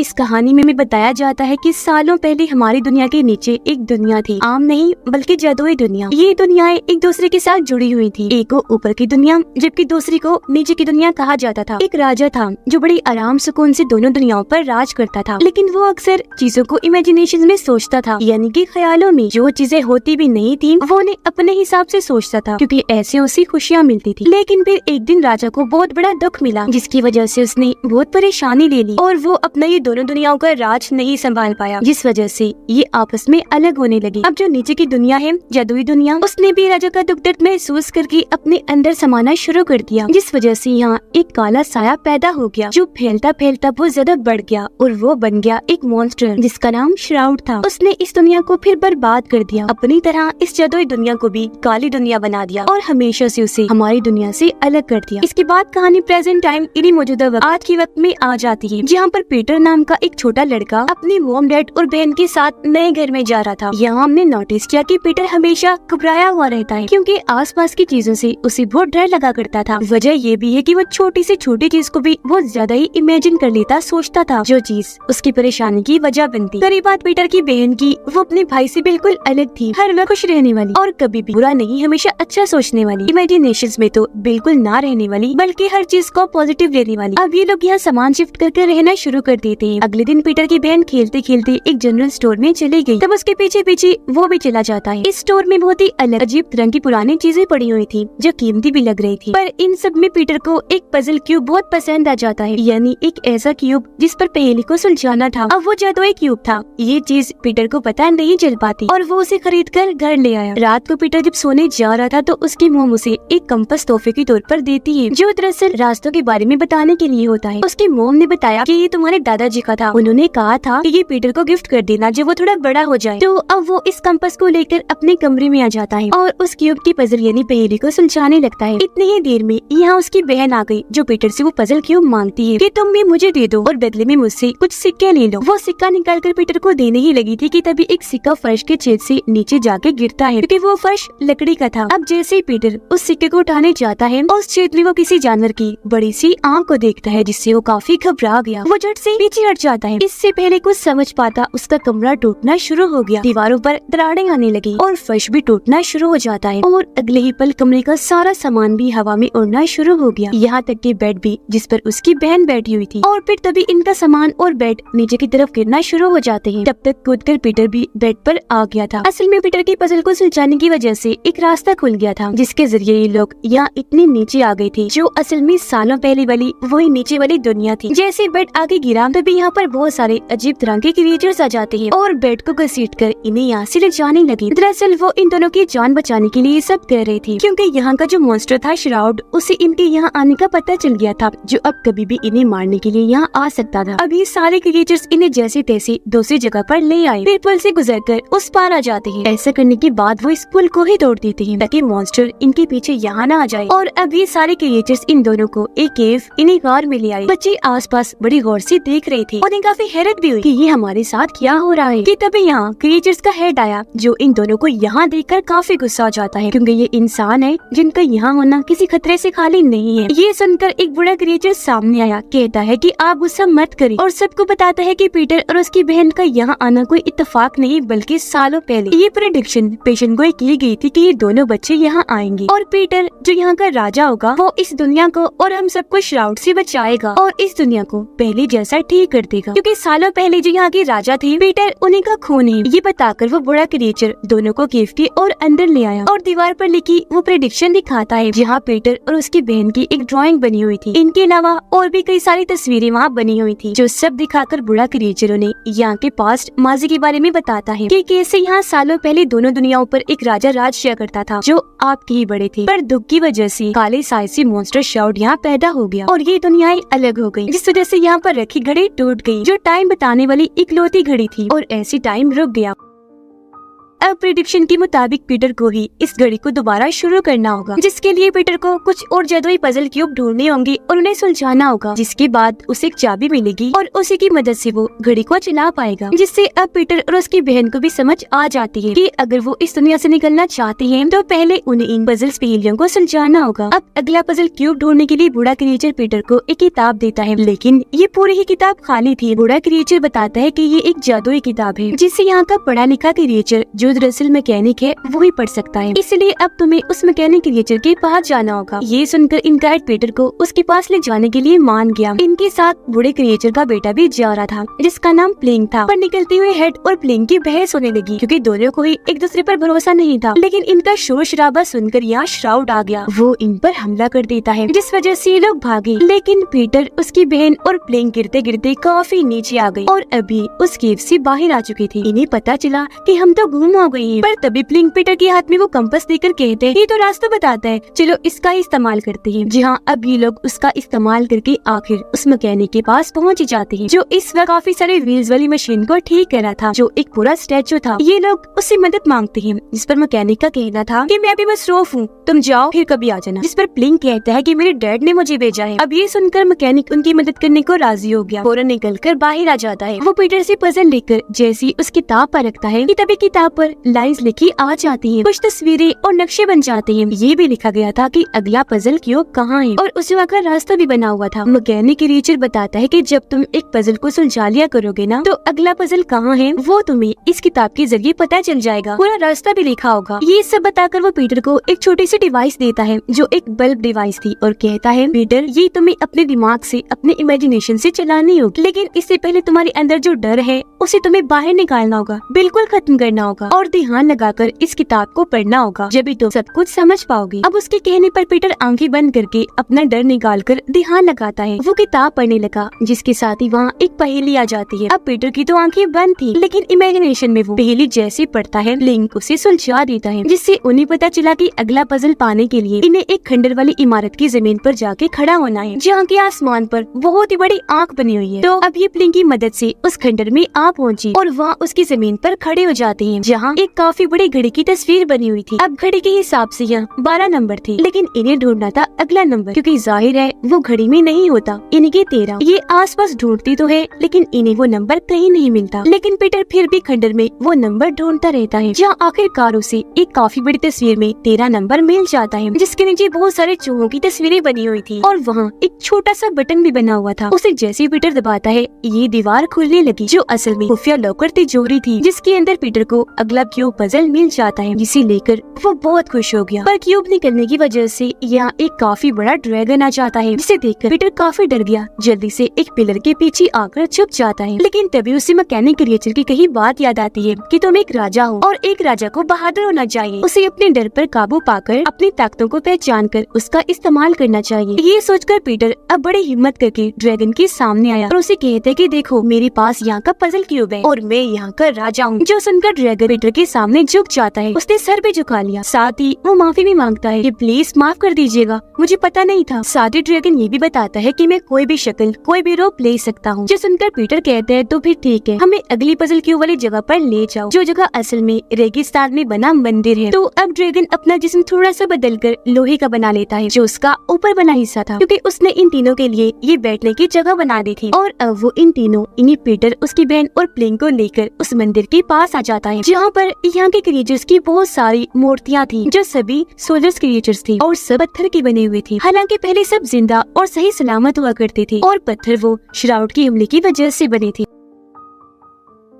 इस कहानी में बताया जाता है कि सालों पहले हमारी दुनिया के नीचे एक दुनिया थी, आम नहीं बल्कि जादुई दुनिया। ये दुनियाएं एक दूसरे के साथ जुड़ी हुई थी। एक को ऊपर की दुनिया जबकि दूसरी को नीचे की दुनिया कहा जाता था। एक राजा था जो बड़ी आराम सुकून से दोनों दुनियाओं पर राज करता था, लेकिन वो अक्सर चीजों को इमेजिनेशन में सोचता था, यानी कि ख्यालों में। जो चीजें होती भी नहीं थी वो उन्हें अपने हिसाब से सोचता था, क्योंकि ऐसे उसे खुशियाँ मिलती थी। लेकिन फिर एक दिन राजा को बहुत बड़ा दुख मिला, जिसकी वजह से उसने बहुत परेशानी ले ली और वो अपना ये दोनों दुनियाओं का राज नहीं संभाल पाया, जिस वजह से ये आपस में अलग होने लगी। अब जो नीचे की दुनिया है, जादुई दुनिया, उसने भी राजा का दुख दर्द महसूस करके अपने अंदर समाना शुरू कर दिया, जिस वजह से यहाँ एक काला साया पैदा हो गया, जो फैलता फैलता बहुत ज्यादा बढ़ गया और वो बन गया एक मॉन्स्टर जिसका नाम श्राउड था। उसने इस दुनिया को फिर बर्बाद कर दिया, अपनी तरह इस जादुई दुनिया को भी काली दुनिया बना दिया और हमेशा से उसे हमारी दुनिया से अलग कर दिया। इसके बाद कहानी प्रेजेंट टाइम यानी मौजूदा वक्त, आज के वक्त में आ जाती है, जहाँ पर पीटर नाम का एक छोटा लड़का अपनी मॉम, डैड और बहन के साथ नए घर में जा रहा था। यहाँ हमने नोटिस किया कि पीटर हमेशा घबराया हुआ रहता है, क्योंकि आसपास की चीजों से उसे बहुत डर लगा करता था। वजह ये भी है कि वो छोटी से छोटी चीज को भी बहुत ज्यादा ही इमेजिन कर लेता, सोचता था, जो चीज उसकी परेशानी की वजह बनती। करीब बात पीटर की बहन की, वो अपने भाई से बिल्कुल अलग थी, हर वक्त खुश रहने वाली और कभी भी बुरा नहीं, हमेशा अच्छा सोचने वाली, इमेजिनेशंस में तो बिल्कुल ना रहने वाली, बल्कि हर चीज को पॉजिटिव लेने वाली। अब ये लोग यहाँ सामान शिफ्ट करके रहना शुरू कर देते हैं। अगले दिन पीटर की बहन खेलते खेलते एक जनरल स्टोर में चली गई, तब उसके पीछे पीछे वो भी चला जाता है। इस स्टोर में बहुत ही अलग अजीब तरह की पुरानी चीजें पड़ी हुई थी, जो कीमती भी लग रही थी। पर इन सब में पीटर को एक पजल क्यूब बहुत पसंद आ जाता है, यानी एक ऐसा क्यूब जिस पर पहेली को सुलझाना था। अब वो जादुई क्यूब था। ये चीज पीटर को पता नहीं चल पाती और वो उसे खरीद कर घर ले आया। रात को पीटर जब सोने जा रहा था तो उसकी मोम उसे एक कंपास तोहफे के तौर पर देती है, जो दरअसल रास्तों के बारे में बताने के लिए होता है। उसकी मोम ने बताया कि ये तुम्हारे दादाजी का था, उन्होंने कहा था कि ये पीटर को गिफ्ट कर देना जब वो थोड़ा बड़ा हो जाए। तो अब वो इस कंपास को लेकर अपने कमरे में आ जाता है और उस क्यूब की पजल यानी पहेली को सुलझाने लगता है। इतनी ही देर में यहाँ उसकी बहन आ गई, जो पीटर से वो पजल क्यूब मांगती है कि तुम भी मुझे दे दो और बदले में मुझसे कुछ सिक्के ले लो। वो सिक्का निकाल कर पीटर को देने ही लगी थी कि तभी एक सिक्का फर्श के छेद से नीचे जाके गिरता है, क्योंकि वो फर्श लकड़ी का था। अब जैसे ही पीटर उस सिक्के को उठाने जाता है, उस छेद में वो किसी जानवर की बड़ी सी आंख को देखता है, जिससे वो काफी घबरा गया। वो झट से पीछे हट जाता है। इससे पहले कुछ समझ पाता, उसका कमरा टूटना शुरू हो गया, दीवारों पर दरारें आने लगी और फर्श भी टूटना शुरू हो जाता है और अगले ही पल कमरे का सारा सामान भी हवा में उड़ना शुरू हो गया, यहाँ तक कि बेड भी, जिस पर उसकी बहन बैठी हुई थी। और फिर तभी इनका सामान और बेड नीचे की तरफ गिरना शुरू हो जाते हैं। तब तक कूदकर पीटर भी बेड पर आ गया था। असल में पीटर की पजल को सुलझाने की वजह से एक रास्ता खुल गया था, जिसके जरिए ये लोग यहाँ इतने नीचे आ गए थे, जो असल में सालों पहले वाली वही नीचे वाली दुनिया थी। जैसे बेड आगे गिरा तभी यहाँ पर बहुत सारे अजीब तरह के क्रिएचर्स आ जाते हैं और बेड को घसीट कर इन्हें यहाँ से ले जाने लगे। दरअसल वो इन दोनों की जान बचाने के लिए सब कर रहे थे, क्योंकि यहाँ का जो मॉन्स्टर था श्राउड, उसे इनके यहाँ आने का पता चल गया था, जो अब कभी भी इन्हें मारने के लिए यहाँ आ सकता था। अब ये सारे क्रिएचर्स इन्हें जैसे तैसे दूसरी जगह पर ले आए, फिर पुल से गुजरकर उस पार आ जाते हैं। ऐसा करने के बाद वो इस पुल को ही तोड़ देते हैं, ताकि मॉन्स्टर इनके पीछे यहाँ न आ जाए। और अब ये सारे क्रिएचर्स इन दोनों को एक केव इन्हीं कार में ले आए। बच्चे आसपास बड़ी गौर से देख रहे थे और उन्हें काफी हैरत भी हुई कि ये हमारे साथ क्या हो रहा है। कि तभी यहाँ क्रिएचर्स का हेड आया, जो इन दोनों को यहाँ देखकर काफी गुस्सा आ जाता है, क्योंकि ये इंसान है जिनका यहाँ होना किसी खतरे से खाली नहीं है। ये सुनकर एक बड़ा क्रिएचर सामने आया, कहता है कि आप गुस्सा मत करें और सबको बताता है कि पीटर और उसकी बहन का यहाँ आना कोई इत्तेफाक नहीं, बल्कि सालों पहले ये प्रेडिक्शन पेशेंट को की गई थी कि ये दोनों बच्चे यहाँ आएंगे और पीटर जो यहाँ का राजा होगा, वो इस दुनिया को और हम सबको श्राउड से बचाएगा और इस दुनिया को पहले जैसा ठीक कर देगा, क्योंकि सालों पहले जो यहाँ के राजा थे, पीटर उन्हीं का खून है। ये बताकर वो बड़ा क्रिएचर दोनों को केव के और अंदर ले आया और दीवार पर लिखी वो प्रेडिक्शन दिखाता है, जहाँ पीटर और उसकी बहन की एक ड्राइंग बनी हुई थी। इनके अलावा और भी कई सारी तस्वीरें वहाँ बनी हुई थी, जो सब दिखाकर बड़ा क्रिएचर उन्हें यहाँ के पास्ट माजी के बारे में बताता है कि कैसे यहाँ सालों पहले दोनों दुनियाओं पर एक राजा राज किया करता था, जो आपके ही बड़े थे। पर दुख की वजह से काले साइसी मॉन्स्टर श्राउड यहाँ पैदा हो गया और ये दुनियाएं अलग हो गई, जिस वजह से यहाँ पर रखी घड़ी टूट गई, जो टाइम बताने वाली इकलौती घड़ी थी, और ऐसी टाइम रुक गया। अब प्रेडिक्शन के मुताबिक पीटर को ही इस घड़ी को दोबारा शुरू करना होगा, जिसके लिए पीटर को कुछ और जादुई पजल क्यूब ढूंढने होंगे और उन्हें सुलझाना होगा, जिसके बाद उसे एक चाबी मिलेगी और उसी की मदद से वो घड़ी को चला पाएगा। जिससे अब पीटर और उसकी बहन को भी समझ आ जाती है कि अगर वो इस दुनिया से निकलना चाहते हैं तो पहले उन्हें इन पजल्स पहेलियों को सुलझाना होगा। अब अगला पजल क्यूब ढूंढने के लिए बूढ़ा क्रिएचर पीटर को एक किताब देता है, लेकिन ये पूरी ही किताब खाली थी। बूढ़ा क्रिएचर बताता है कि ये एक जादुई किताब है जिसे यहाँ का पढ़ा लिखा क्रिएचर जो दरअसल मैकेनिक है वो ही पढ़ सकता है, इसलिए अब तुम्हें उस मैकेनिक क्रिएचर के पास जाना होगा। ये सुनकर इनकाइट पीटर को उसके पास ले जाने के लिए मान गया। इनके साथ बूढ़े क्रिएचर का बेटा भी जा रहा था जिसका नाम प्लिंग था। पर निकलते हुए हेड और प्लिंग की बहस होने लगी क्योंकि दोनों को ही एक दूसरे पर भरोसा नहीं था। लेकिन इनका शोर शराबा सुनकर यहाँ श्राउड आ गया, वो इन पर हमला कर देता है जिस वजह से ये लोग भागे। लेकिन पीटर, उसकी बहन और प्लिंग गिरते गिरते काफी नीचे आ गई और अभी उस केव से बाहर आ चुकी थी। इन्हें पता चला कि हम तो गुम हो गए हैं। पर तभी प्लिंग पीटर के हाथ में वो कंपास देकर कहते हैं ये तो रास्ता बताता है, चलो इसका ही इस्तेमाल करते हैं। जी हाँ, अब ये लोग उसका इस्तेमाल करके आखिर उस मैकेनिक के पास पहुँच जाते हैं जो इस वक्त काफी सारे व्हील्स वाली मशीन को ठीक कर रहा था, जो एक पूरा स्टैचू था। ये लोग उससे मदद मांगते हैं जिस पर मैकेनिक का कहना था कि मैं अभी बस रोफ हूँ, तुम जाओ फिर कभी आ जाना। जिस पर प्लिंग कहता है कि मेरे डैड ने मुझे भेजा है। अब ये सुनकर मैकेनिक उनकी मदद करने को राजी हो गया, फौरन निकलकर बाहर आ जाता है। वो पीटर से पजल लेकर जैसे ही उस किताब पर रखता है कि तभी किताब पर लाइंस लिखी आ जाती हैं, कुछ तस्वीरें और नक्शे बन जाते हैं। ये भी लिखा गया था कि अगला पजल क्यूब कहाँ है और उस वक्त का रास्ता भी बना हुआ था। मैकेनिक क्रिएचर बताता है कि जब तुम एक पजल को सुलझा लिया करोगे ना तो अगला पजल कहाँ है वो तुम्हें इस किताब के जरिए पता चल जाएगा, पूरा रास्ता भी लिखा होगा। ये सब बताकर वो पीटर को एक छोटी सी डिवाइस देता है जो एक बल्ब डिवाइस थी और कहता है पीटर ये तुम्हें अपने दिमाग से, अपने इमेजिनेशन से चलानी होगी, लेकिन इससे पहले तुम्हारे अंदर जो डर है उसे तुम्हें बाहर निकालना होगा, बिल्कुल खत्म करना होगा और ध्यान लगाकर इस किताब को पढ़ना होगा, जब भी तुम सब कुछ समझ पाओगे। अब उसके कहने पर पीटर आंखें बंद करके अपना डर निकाल कर ध्यान लगाता है। वो किताब पढ़ने लगा जिसके साथ ही वहाँ एक पहेली आ जाती है। अब पीटर की तो आंखें बंद थी, लेकिन इमेजिनेशन में वो पहेली जैसे पढ़ता है लिंक उसे सुलझा देता है, जिससे उन्हें पता चला कि अगला पजल पाने के लिए इन्हें एक खंडर वाली इमारत की जमीन पर जाके खड़ा होना है जहाँ के आसमान पर बहुत ही बड़ी आँख बनी हुई है। तो अब ये प्लिंग की मदद से उस खंडर में आ पहुंची और वहाँ उसकी जमीन पर खड़े हो जाते हैं जहाँ एक काफी बड़ी घड़ी की तस्वीर बनी हुई थी। अब घड़ी के हिसाब से यहाँ 12 नंबर थे, लेकिन इन्हें ढूंढना था अगला नंबर क्योंकि जाहिर है वो घड़ी में नहीं होता। इनके 13 ये आसपास ढूंढती तो है लेकिन इन्हें वो नंबर कहीं नहीं मिलता। लेकिन पीटर फिर भी खंडर में वो नंबर ढूंढता रहता है जहाँ आखिरकार उसे एक काफी बड़ी तस्वीर में 13 नंबर मिल जाता है जिसके नीचे बहुत सारे चूहों की तस्वीरें बनी हुई थी और वहाँ एक छोटा सा बटन भी बना हुआ था। उसे जैसे पीटर दबाता है ये दीवार खुलने लगी जो असल में खुफिया लॉकर तिजोरी थी जिसके अंदर पीटर को अगला क्यूब पजल मिल जाता है, जिसे लेकर वो बहुत खुश हो गया। पर क्यूब निकलने की वजह से यहाँ एक काफी बड़ा ड्रैगन आ जाता है जिसे देखकर पीटर काफी डर गया, जल्दी से एक पिलर के पीछे आकर छुप जाता है। लेकिन तभी उसे मैकेनिक क्रिएचर की कही बात याद आती है कि तुम एक राजा हो और एक राजा को बहादुर होना चाहिए। उसे अपने डर पर काबू पाकर अपनी ताकतों को पहचान कर उसका इस्तेमाल करना चाहिए। ये सोचकर पीटर अब बड़ी हिम्मत करके ड्रैगन के सामने आया और उसे कहते हैं कि देखो मेरे पास यहाँ का पजल क्यूब है और मैं यहाँ का राजा हूँ। जो सुनकर ड्रैगन पीटर के सामने झुक जाता है, उसने सर भी झुका लिया, साथ ही वो माफी भी मांगता है कि प्लीज माफ कर दीजिएगा, मुझे पता नहीं था। साथ ही ड्रैगन ये भी बताता है कि मैं कोई भी शक्ल, कोई भी रूप ले सकता हूँ। जो सुनकर पीटर कहते हैं तो फिर ठीक है, हमें अगली पजल क्यूब वाली जगह पर ले जाओ, जो जगह असल में रेगिस्तान में बना मंदिर है। तो अब ड्रैगन अपना जिस्म थोड़ा सा बदलकर लोहे का बना लेता है जो उसका ऊपर बना हिस्सा था, क्योंकि उसने इन तीनों के लिए ये बैठने की जगह बना दी थी। और अब वो इन तीनों, इन्हीं पीटर, उसकी बहन और प्लिंग को लेकर उस मंदिर के पास आ जाता है जहाँ पर यहाँ के क्रिएचर्स की बहुत सारी मूर्तियाँ थी जो सभी सोल्जर्स क्रिएचर्स थी और सब पत्थर की बनी हुई थी। हालांकि पहले सब जिंदा और सही सलामत हुआ करते थे और पत्थर वो श्राउड की हमले की वजह से बने थे।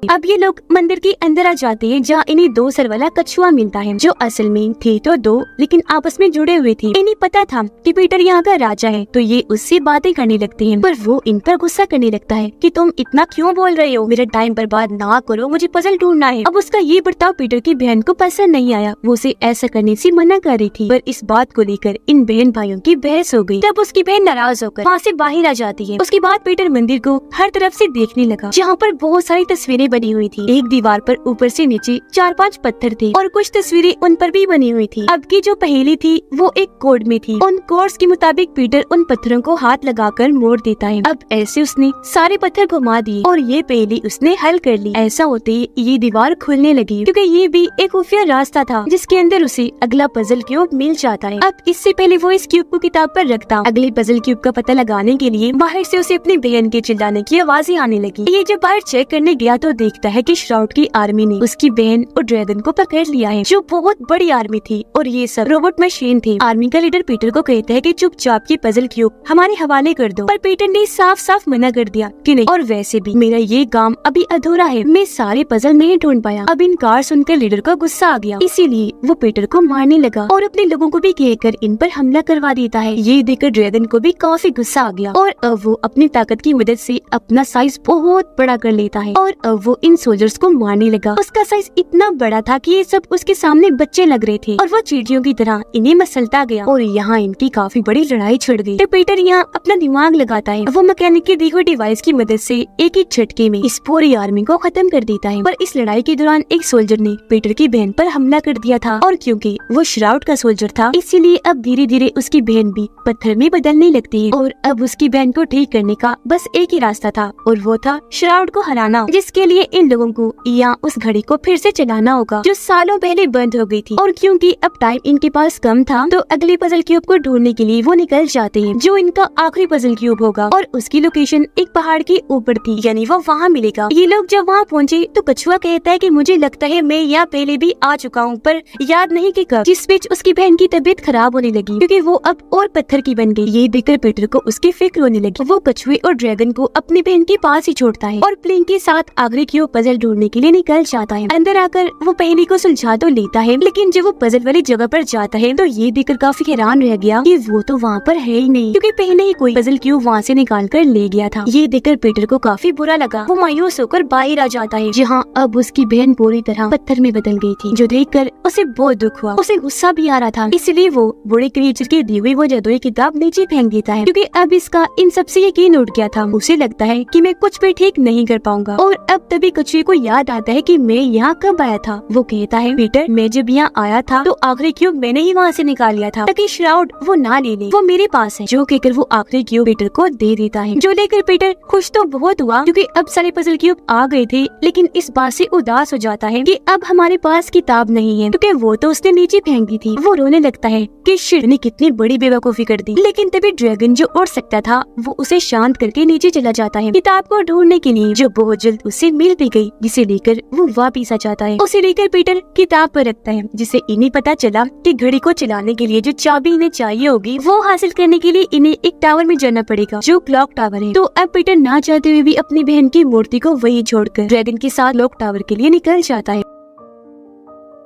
अब ये लोग मंदिर के अंदर आ जाते हैं जहाँ इन्हें 2 सर वाला कछुआ मिलता है जो असल में थे तो 2 लेकिन आपस में जुड़े हुए थे। इन्हें पता था कि पीटर यहाँ का राजा है तो ये उससे बातें करने लगते हैं, पर वो इन पर गुस्सा करने लगता है कि तुम इतना क्यों बोल रहे हो, मेरा टाइम बर्बाद ना करो, मुझे पजल ढूंढना है। अब उसका ये बर्ताव पीटर की बहन को पसंद नहीं आया, वो उसे ऐसा करने से मना कर रही थी, पर इस बात को लेकर इन बहन भाइयों की बहस हो गई। तब उसकी बहन नाराज होकर वहाँ से बाहर आ जाती है। उसके बाद पीटर मंदिर को हर तरफ से देखने लगा जहाँ पर बहुत सारी तस्वीरें बनी हुई थी। एक दीवार पर ऊपर से नीचे 4-5 पत्थर थे और कुछ तस्वीरें उन पर भी बनी हुई थी। अब की जो पहेली थी वो एक कोड में थी। उन कोड्स के मुताबिक पीटर उन पत्थरों को हाथ लगाकर मोड़ देता है। अब ऐसे उसने सारे पत्थर घुमा दिए और ये पहेली उसने हल कर ली। ऐसा होते ही ये दीवार खुलने लगी, क्योंकि ये भी एक खुफिया रास्ता था जिसके अंदर उसे अगला पजल क्यूब मिल जाता है। अब इससे पहले वो इस क्यूब को किताब पर रखता, अगले पजल क्यूब का पता लगाने के लिए बाहर से उसे अपनी बहन के चिल्लाने की आवाजें आने लगी। ये जब बाहर चेक करने गया तो देखता है कि श्राउड की आर्मी ने उसकी बहन और ड्रैगन को पकड़ लिया है, जो बहुत बड़ी आर्मी थी और ये सब रोबोट मशीन थे। आर्मी का लीडर पीटर को कहता है कि चुपचाप ये पजल क्यूब हमारे हवाले कर दो, पर पीटर ने साफ साफ मना कर दिया कि नहीं, और वैसे भी मेरा ये काम अभी अधूरा है, मैं सारे पजल नहीं ढूंढ पाया। अब इनकार सुनकर लीडर को गुस्सा आ गया, इसीलिए वो पीटर को मारने लगा और अपने लोगों को भी कहकर इन पर हमला करवा देता है। ये देखकर ड्रैगन को भी काफी गुस्सा आ गया और अब वो अपनी ताकत की मदद से अपना साइज बहुत बड़ा कर लेता है और अब वो इन सोल्जर्स को मारने लगा। उसका साइज इतना बड़ा था कि ये सब उसके सामने बच्चे लग रहे थे और वो चींटियों की तरह इन्हें मसलता गया और यहाँ इनकी काफी बड़ी लड़ाई छिड़ गई। तो पीटर यहाँ अपना दिमाग लगाता है। वो मैकेनिक की दी हुई डिवाइस की मदद से एक ही झटके में इस पूरी आर्मी को खत्म कर देता है। पर इस लड़ाई के दौरान एक सोल्जर ने पीटर की बहन पर हमला कर दिया था और क्योंकि वो श्राउड का सोल्जर था, इसीलिए अब धीरे धीरे उसकी बहन भी पत्थर में बदलने लगती है और अब उसकी बहन को ठीक करने का बस एक ही रास्ता था और वो था श्राउड को हराना, जिसके लिए इन लोगों को यहाँ उस घड़ी को फिर से चलाना होगा जो सालों पहले बंद हो गई थी। और क्योंकि अब टाइम इनके पास कम था तो अगले पजल क्यूब को ढूंढने के लिए वो निकल जाते हैं, जो इनका आखिरी पजल क्यूब होगा और उसकी लोकेशन एक पहाड़ के ऊपर थी, यानी वो वहाँ मिलेगा। ये लोग जब वहाँ पहुँचे तो कछुआ कहता है कि मुझे लगता है मैं यहाँ पहले भी आ चुका हूँ, पर याद नहीं कि कब। जिस बीच उसकी बहन की तबीयत खराब होने लगी क्योंकि वो अब और पत्थर की बन गई। ये देखकर पीटर को उसकी फिक्र होने लगी। वो कछुए और ड्रैगन को अपनी बहन के पास ही छोड़ता है और प्लेन के साथ आखिरी क्यूब पजल ढूंढने के लिए निकल जाता है। अंदर आकर वो पहेली को सुलझा तो लेता है, लेकिन जब वो पजल वाली जगह पर जाता है तो ये देखकर काफी हैरान रह गया कि वो तो वहाँ पर है ही नहीं, क्योंकि पहले ही कोई पजल क्यूब वहाँ से निकाल कर ले गया था। ये देखकर पीटर को काफी बुरा लगा। वो मायूस होकर बाहर आ जाता है, जहाँ अब उसकी बहन पूरी तरह पत्थर में बदल गई थी, जो देखकर उसे बहुत दुख हुआ। उसे गुस्सा भी आ रहा था, इसलिए वो बूढ़े क्रिएचर की दी हुई वो जादुई किताब नीचे फेंक देता है, क्योंकि अब इसका इन सबसे यकीन उठ गया था। उसे लगता है कि मैं कुछ भी ठीक नहीं कर पाऊंगा। और अब तभी कछुए को याद आता है कि मैं यहाँ कब आया था। वो कहता है, पीटर मैं जब यहाँ आया था तो आखिरी क्यूब मैंने ही वहाँ से निकाल लिया था ताकि श्राउड वो ना ले ले, वो मेरे पास है। जो कहकर वो आखिरी क्यूब पीटर को दे देता है, जो लेकर पीटर खुश तो बहुत हुआ क्योंकि अब सारे पजल क्यूब आ गए थे, लेकिन इस बात से उदास हो जाता है कि अब हमारे पास किताब नहीं है, क्योंकि वो तो उसने नीचे फेंक दी थी। वो रोने लगता है कि शिट ने कितनी बड़ी बेवकूफी कर दी। लेकिन तभी ड्रैगन जो उड़ सकता था वो उसे शांत करके नीचे चला जाता है किताब को ढूंढने के लिए, जो बहुत जल्द उसे मिल भी गई, जिसे लेकर वो वापिस आ जाता है। उसे लेकर पीटर किताब पर रखता है, जिसे इन्हें पता चला कि घड़ी को चलाने के लिए जो चाबी इन्हें चाहिए होगी वो हासिल करने के लिए इन्हें एक टावर में जाना पड़ेगा, जो क्लॉक टावर है। तो अब पीटर ना चाहते हुए भी अपनी बहन की मूर्ति को वही छोड़कर ड्रैगन के साथ क्लॉक टावर के लिए निकल जाता है।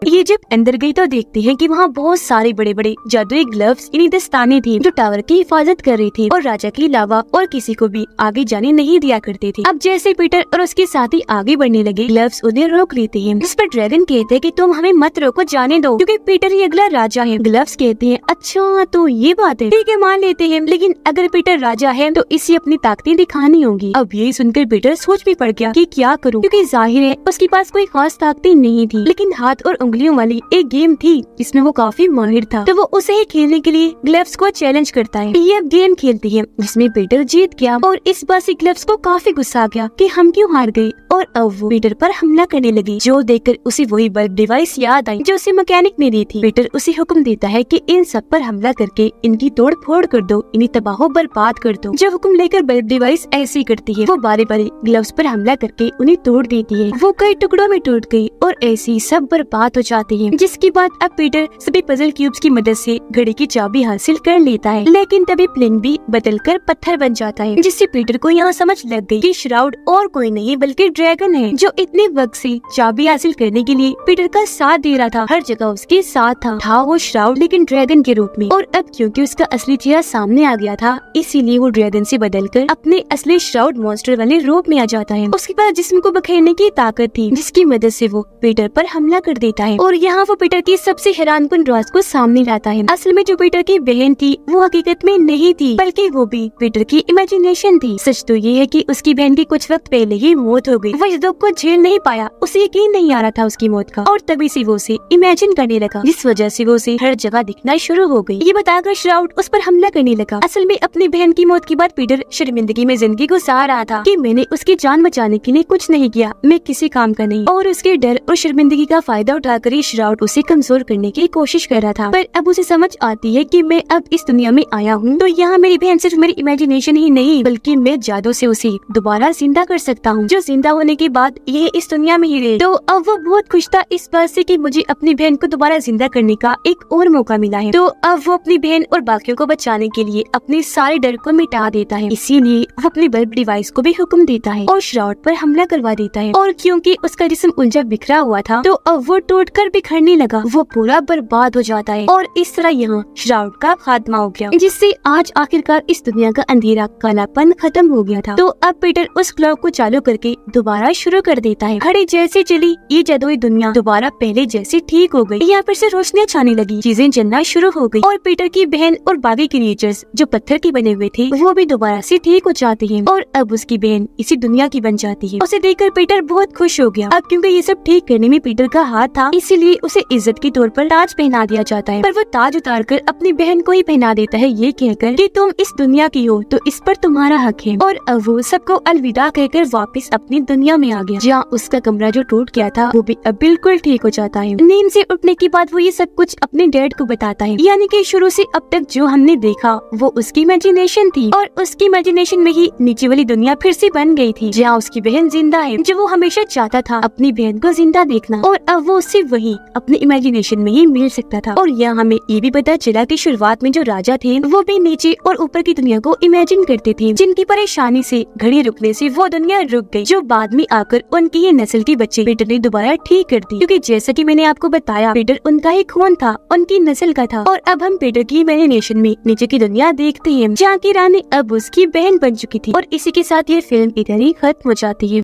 ये जब अंदर गई तो देखते हैं कि वहाँ बहुत सारे बड़े बड़े जादुई ग्लव्स यानी दस्ताने थे जो टावर की हिफाजत कर रही थी और राजा के अलावा और किसी को भी आगे जाने नहीं दिया करते थे। अब जैसे पीटर और उसके साथी आगे बढ़ने लगे, ग्लव्स उन्हें रोक लेते हैं, जिस पर ड्रैगन कहते हैं कि तुम हमें मत रोको, जाने दो, क्योंकि पीटर ही अगला राजा है। ग्लव्स कहते हैं अच्छा तो ये बात है, ठीक है मान लेते हैं, लेकिन अगर पीटर राजा है तो इसे अपनी ताकतें दिखानी होगी। अब ये सुनकर पीटर सोच भी पड़ गया कि क्या करूँ, क्योंकि जाहिर है उसके पास कोई खास ताकतें नहीं थी, लेकिन हाथ और उंगलियों वाली एक गेम थी जिसमें वो काफी माहिर था। तो वो उसे ही खेलने के लिए ग्लव्स को चैलेंज करता है। ये अब गेम खेलती है जिसमें पीटर जीत गया और इस बार से ग्लव्स को काफी गुस्सा आ गया कि हम क्यों हार गए और अब वो पीटर पर हमला करने लगी, जो देखकर उसे वही बल्ब डिवाइस याद आई जो उसे मैकेनिक ने दी थी। पीटर उसे हुक्म देता है कि इन सब पर हमला करके इनकी तोड़ फोड़ कर दो, इन्हें तबाह बर्बाद कर दो। जो हुक्म लेकर बल्ब डिवाइस ऐसे ही करती है, वो बारी बारी ग्लव्स पर हमला करके उन्हें तोड़ देती है। वो कई टुकड़ों में टूट गई और ऐसे ही सब बर्बाद हो जाती है, जिसके बाद अब पीटर सभी पजल क्यूब्स की मदद से घड़ी की चाबी हासिल कर लेता है। लेकिन तभी प्लेन भी बदलकर पत्थर बन जाता है, जिससे पीटर को यहाँ समझ लग गई कि श्राउड और कोई नहीं बल्कि ड्रैगन है, जो इतने वक्त से चाबी हासिल करने के लिए पीटर का साथ दे रहा था। हर जगह उसके साथ था वो श्राउड, लेकिन ड्रैगन के रूप में। और अब क्योंकि उसका असली चेहरा सामने आ गया था, इसीलिए वो ड्रैगन से बदलकर अपने असली श्राउड मॉन्स्टर वाले रूप में आ जाता है। उसके पास जिस्म को बखेरने की ताकत थी, जिसकी मदद से वो पीटर पर हमला कर देता है और यहाँ वो पीटर की सबसे हैरानकुन राज को सामने लाता है। असल में जो पीटर की बहन थी वो हकीकत में नहीं थी, बल्कि वो भी पीटर की इमेजिनेशन थी। सच तो ये है कि उसकी बहन की कुछ वक्त पहले ही मौत हो गई। वो इस दुख को झेल नहीं पाया, उसे यकीन नहीं आ रहा था उसकी मौत का, और तभी से वो उसे इमेजिन करने लगा, जिस वजह से वो उसे हर जगह दिखना शुरू हो गई। ये बताकर श्राउड उस पर हमला करने लगा। असल में अपनी बहन की मौत के बाद पीटर शर्मिंदगी में जिंदगी गुजार रहा था कि मैंने उसकी जान बचाने के लिए कुछ नहीं किया, मैं किसी काम का नहीं, और उसके डर और शर्मिंदगी का फायदा उठाकर ही श्राउड उसे कमजोर करने की कोशिश कर रहा था। पर अब उसे समझ आती है कि मैं अब इस दुनिया में आया हूँ तो यहाँ मेरी बहन सिर्फ मेरी इमेजिनेशन ही नहीं, बल्कि मैं जादू से उसे दोबारा जिंदा कर सकता हूँ, जो जिंदा होने के बाद ये इस दुनिया में ही रहे। तो अब वो बहुत खुश था इस बात से कि मुझे अपनी बहन को दोबारा जिंदा करने का एक और मौका मिला है। तो अब वो अपनी बहन और बाकियों को बचाने के लिए अपने सारे डर को मिटा देता है। इसीलिए वो अपने बल्ब डिवाइस को भी हुक्म देता है और श्राउड पर हमला करवा देता है। और क्योंकि उसका जिस्म उलझा बिखरा हुआ था तो अब वो टूटकर बिखरने लगा, वो पूरा बर्बाद हो जाता है। और इस तरह यहाँ श्राउड का खात्मा हो गया, जिससे आज आखिरकार इस दुनिया का अंधेरा कालापन खत्म हो गया था। तो अब पीटर उस क्लॉक को चालू करके दोबारा शुरू कर देता है। घड़ी जैसे चली ये जादुई दुनिया दोबारा पहले जैसी ठीक हो गई। यहाँ पर से रोशनी छाने लगी, चीजें जलना शुरू हो गई और पीटर की बहन और बाकी क्रिएचर्स जो पत्थर के बने हुए थे वो भी दोबारा से ठीक हो जाती हैं और अब उसकी बहन इसी दुनिया की बन जाती है। उसे देखकर पीटर बहुत खुश हो गया। अब क्योंकि ये सब ठीक करने में पीटर का हाथ था, इसीलिए उसे इज्जत के तौर पर ताज पहना दिया जाता है। पर वो ताज उतार कर अपनी बहन को ही पहना देता है, ये कहकर कि तुम इस दुनिया की हो तो इस पर तुम्हारा हक है। और अब वो सबको अलविदा कहकर वापस अपनी दुनिया में आ गया, जहाँ उसका कमरा जो टूट गया था वो भी अब बिल्कुल ठीक हो जाता है। नींद से उठने के बाद वो ये सब कुछ अपने डैड को बताता है, यानी कि शुरू से अब तक जो हमने देखा वो उसकी इमेजिनेशन थी और उसकी इमेजिनेशन में ही नीचे वाली दुनिया फिर से बन गई थी, जहाँ उसकी बहन जिंदा है, जो वो हमेशा चाहता था अपनी बहन को जिंदा देखना, और अब वो सिर्फ वही अपनी इमेजिनेशन में ही मिल सकता था। और यहाँ हमें ये भी पता चला कि शुरुआत में जो राजा थे वो भी नीचे और ऊपर की दुनिया को इमेजिन करते थे, जिनकी परेशानी से घड़ी रुकने से वो दुनिया रुक गई, जो बाद में आकर उनकी ये नस्ल के बच्चे पीटर ने दोबारा ठीक कर दी। क्योंकि जैसा कि मैंने आपको बताया पीटर उनका ही खून था, उनकी नस्ल का था। और अब हम पीटर की इमेजिनेशन में नीचे की दुनिया देखते हैं, जहाँ की रानी अब उसकी बहन बन चुकी थी। और इसी के साथ ये फिल्म इधर ही खत्म हो जाती है।